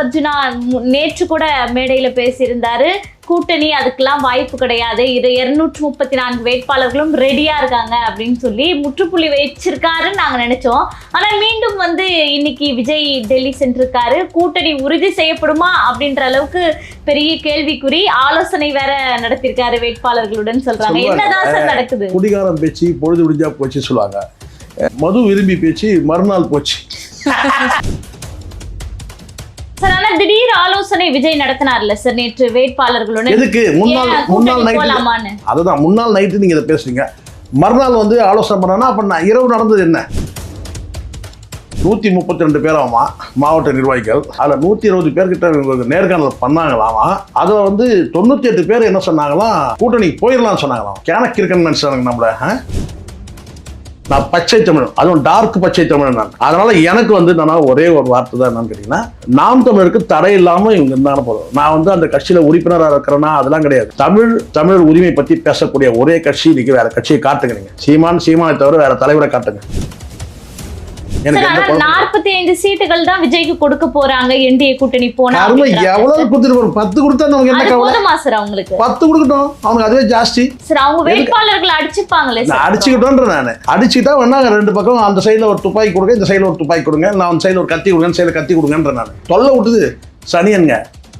அர்ஜுனா நேற்று கூட மேடையில பேசியிருந்தாரு. கூட்டணி அதுக்கெல்லாம் வாய்ப்பு கிடையாது, இது 234 வேட்பாளர்களும் ரெடியா இருக்காங்க அப்படின்னு சொல்லி முற்றுப்புள்ளி வச்சிருக்காருன்னு நாங்க நினைச்சோம். ஆனா மீண்டும் வந்து இன்னைக்கு விஜய் டெல்லி சென்றிருக்காரு. கூட்டணி உறுதி செய்யப்படுமா அப்படின்ற அளவுக்கு பெரிய கேள்விக்குறி. ஆலோசனை வேற நடத்திருக்காரு வேட்பாளர்களுடன் சொல்றாங்க. என்னதான் சார் நடக்குது? குடிகாரம் பேச்சு பொழுது விடிஞ்சா போச்சு சொல்லுவாங்க, மது விரும்பி பேச்சு மறுநாள் போச்சு. சார் ஆனா திடீர் ஆலோசனை விஜய் நடத்தினார்ல சார் நேற்று வேட்பாளர்களுடன். எதுக்கு? முன்னாள் நைட்டு. அதுதான் முன்னாள் நைட்டு நீங்க இதை பேசுறீங்க, மறுநாள் வந்து ஆலோசனை பண்ணா அப்ப நான் இரவு நடந்தது என்ன? 132 பேராமா மாவட்ட நிர்வாகிகள், அதில் 120 பேர்கிட்ட நேர்காணல் பண்ணாங்களாமா. அதில் வந்து 98 பேர் என்ன சொன்னாங்களாம், கூட்டணி போயிடலாம் சொன்னாங்களாம். கேனக்கு இருக்குன்னு நினைச்சாங்க நம்மள. நான் பச்சை தமிழ், அதுவும் டார்க் பச்சை தமிழ் நான். அதனால எனக்கு வந்து நான் ஒரே ஒரு வார்த்தை தான் என்னன்னு கேட்டீங்கன்னா, நாம் தமிழருக்கு தடை இல்லாம இவங்க இருந்தாலும் போதும். நான் வந்து அந்த கட்சியில உறுப்பினராக இருக்கிறேன்னா அதெல்லாம் கிடையாது. தமிழ் உரிமை பத்தி பேசக்கூடிய ஒரே கட்சி இன்னைக்கு வேற கட்சியை காட்டுங்க. நீங்க சீமானை தவிர வேற தலைவரை காட்டுங்க. 45 சீட்டுகள் தான் விஜய்க்கு கொடுக்க போறாங்க என்டிஏ கூட்டணி போனா. எவ்வளவு கொடுத்துட்டு 10 கொடுத்தா நமக்கு என்ன கவலை? சார் அவங்களுக்கு 10 கொடுக்கட்டும், அவங்க அதுவே ஜாஸ்தி. சார் அவங்க வேட்பாளர்கள் அடிச்சுப்பாங்களே. அடிச்சுக்கிட்டோன்ற நான் அடிச்சுட்டா வேணா 2 பக்கம் அந்த சைடுல ஒரு துப்பாக்கி கொடுங்க, இந்த சைடுல ஒரு துப்பாக்கி கொடுங்க, நான் அந்த சைடுல ஒரு கத்தி கொடுங்க, இந்த சைடுல கத்தி கொடுங்கன்ற நான் தொல்லை விட்டுது சனியன்ங்க.